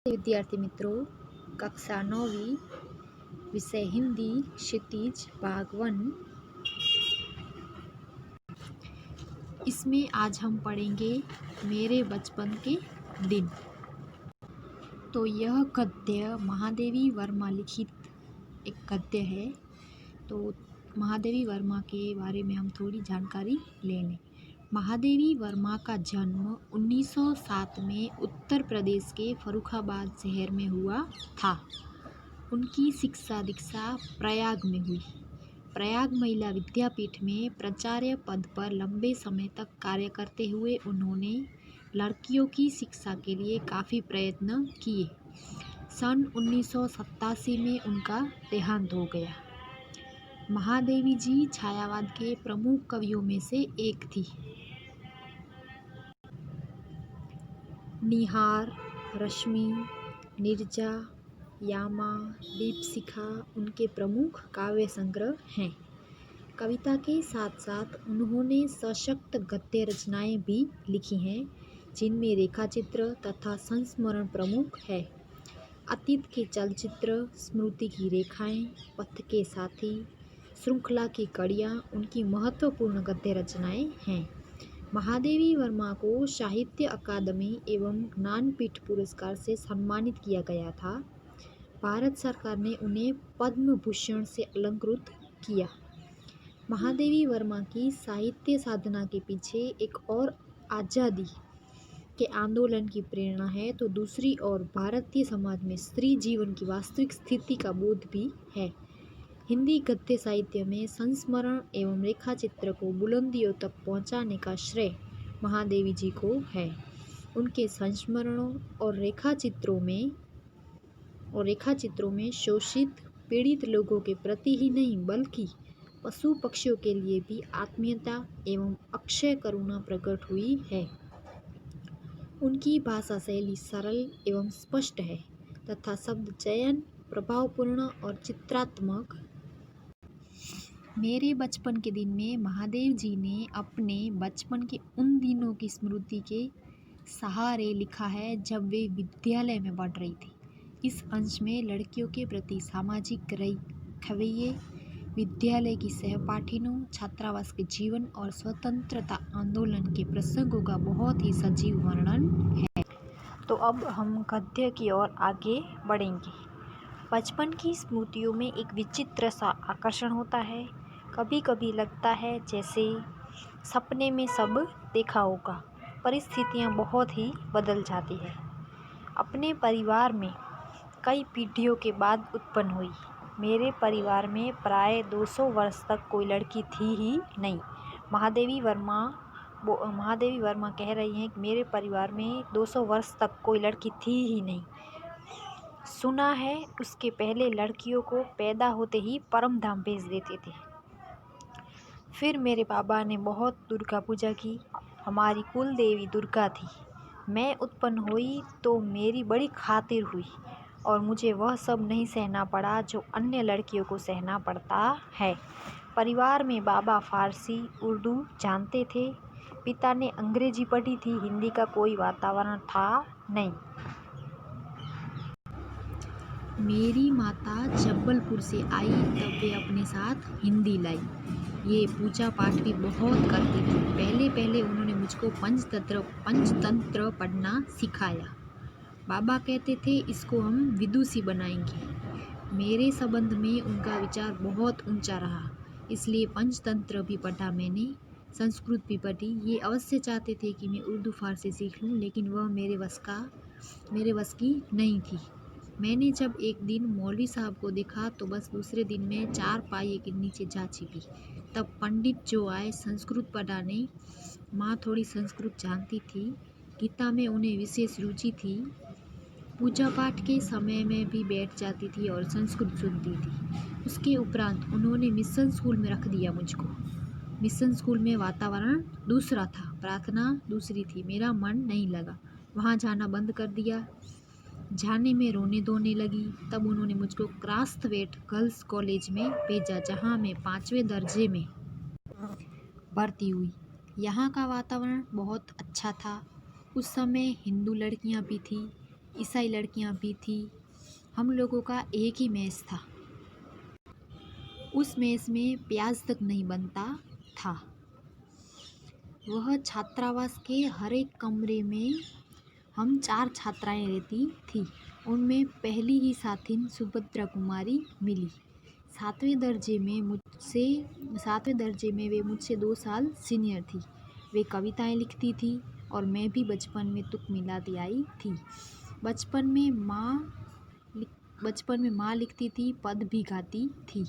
विद्यार्थी मित्रों, कक्षा 9वीं, विषय हिंदी, क्षितिज, भाग 1। इसमें आज हम पढ़ेंगे मेरे बचपन के दिन। तो यह गद्य महादेवी वर्मा लिखित एक गद्य है। तो महादेवी वर्मा के बारे में हम थोड़ी जानकारी ले लें। महादेवी वर्मा का जन्म 1907 में उत्तर प्रदेश के फर्रुखाबाद शहर में हुआ था। उनकी शिक्षा दीक्षा प्रयाग में हुई। प्रयाग महिला विद्यापीठ में प्राचार्य पद पर लंबे समय तक कार्य करते हुए उन्होंने लड़कियों की शिक्षा के लिए काफ़ी प्रयत्न किए। सन 1987 में उनका देहांत हो गया। महादेवी जी छायावाद के प्रमुख कवियों में से एक थी। निहार, रश्मि, नीरजा, यामा, दीपशिखा उनके प्रमुख काव्य संग्रह हैं। कविता के साथ साथ उन्होंने सशक्त गद्य रचनाएं भी लिखी हैं, जिनमें रेखाचित्र तथा संस्मरण प्रमुख है। अतीत के चलचित्र, स्मृति की रेखाएं, पथ के साथी, श्रृंखला की कड़ियाँ उनकी महत्वपूर्ण गद्य रचनाएं हैं। महादेवी वर्मा को साहित्य अकादमी एवं ज्ञानपीठ पुरस्कार से सम्मानित किया गया था। भारत सरकार ने उन्हें पद्म भूषण से अलंकृत किया। महादेवी वर्मा की साहित्य साधना के पीछे एक और आज़ादी के आंदोलन की प्रेरणा है, तो दूसरी ओर भारतीय समाज में स्त्री जीवन की वास्तविक स्थिति का बोध भी है। हिंदी गद्य साहित्य में संस्मरण एवं रेखाचित्र को बुलंदियों तक पहुंचाने का श्रेय महादेवी जी को है। उनके संस्मरणों और रेखाचित्रों में शोषित पीड़ित लोगों के प्रति ही नहीं बल्कि पशु पक्षियों के लिए भी आत्मीयता एवं अक्षय करुणा प्रकट हुई है। उनकी भाषा शैली सरल एवं स्पष्ट है तथा शब्द चयन प्रभावपूर्ण और चित्रात्मक। मेरे बचपन के दिन में महादेव जी ने अपने बचपन के उन दिनों की स्मृति के सहारे लिखा है जब वे विद्यालय में पढ़ रही थी। इस अंश में लड़कियों के प्रति सामाजिक रवैये, विद्यालय की सहपाठियों, छात्रावास के जीवन और स्वतंत्रता आंदोलन के प्रसंगों का बहुत ही सजीव वर्णन है। तो अब हम गद्य की ओर आगे बढ़ेंगे। बचपन की स्मृतियों में एक विचित्र सा आकर्षण होता है। कभी कभी लगता है जैसे सपने में सब देखा होगा। परिस्थितियाँ बहुत ही बदल जाती है। अपने परिवार में कई पीढ़ियों के बाद उत्पन्न हुई। मेरे परिवार में प्राय 200 वर्ष तक कोई लड़की थी ही नहीं। महादेवी वर्मा कह रही हैं कि मेरे परिवार में 200 वर्ष तक कोई लड़की थी ही नहीं। सुना है उसके पहले लड़कियों को पैदा होते ही परम धाम भेज देते थे। फिर मेरे बाबा ने बहुत दुर्गा पूजा की। हमारी कुल देवी दुर्गा थी। मैं उत्पन्न हुई तो मेरी बड़ी खातिर हुई और मुझे वह सब नहीं सहना पड़ा जो अन्य लड़कियों को सहना पड़ता है। परिवार में बाबा फारसी, उर्दू जानते थे। पिता ने अंग्रेजी पढ़ी थी। हिंदी का कोई वातावरण था नहीं। मेरी माता जबलपुर से आई तब वे अपने साथ हिंदी लाई। ये पूजा पाठ भी बहुत करती थी। पहले उन्होंने मुझको पंचतंत्र पढ़ना सिखाया। बाबा कहते थे इसको हम विदुषी बनाएंगे। मेरे संबंध में उनका विचार बहुत ऊंचा रहा, इसलिए पंचतंत्र भी पढ़ा मैंने, संस्कृत भी पढ़ी। ये अवश्य चाहते थे कि मैं उर्दू फारसी सीख लूँ, लेकिन वह मेरे वश की नहीं थी। मैंने जब एक दिन मौलवी साहब को देखा तो बस दूसरे दिन में 4 पाये के नीचे जा छिपी। तब पंडित जो आए संस्कृत पढ़ाने, माँ थोड़ी संस्कृत जानती थी, गीता में उन्हें विशेष रुचि थी। पूजा पाठ के समय में भी बैठ जाती थी और संस्कृत सुनती थी। उसके उपरांत उन्होंने मिशन स्कूल में रख दिया मुझको। मिशन स्कूल में वातावरण दूसरा था, प्रार्थना दूसरी थी। मेरा मन नहीं लगा, वहाँ जाना बंद कर दिया। जाने में रोने धोने लगी। तब उन्होंने मुझको क्रास्थवेट गर्ल्स कॉलेज में भेजा, जहाँ मैं 5वें दर्जे में भर्ती हुई। यहाँ का वातावरण बहुत अच्छा था। उस समय हिंदू लड़कियाँ भी थी। ईसाई लड़कियां भी थी। हम लोगों का एक ही मेस था। उस मेस में प्याज तक नहीं बनता था। वह छात्रावास के हर एक कमरे में हम 4 छात्राएं रहती थी। उनमें पहली ही साथिन सुभद्रा कुमारी मिली। 7वें दर्जे में वे मुझसे 2 साल सीनियर थी। वे कविताएं लिखती थी और मैं भी बचपन में तुक मिलाती आई थी। बचपन में माँ लिखती थी, पद भी गाती थी।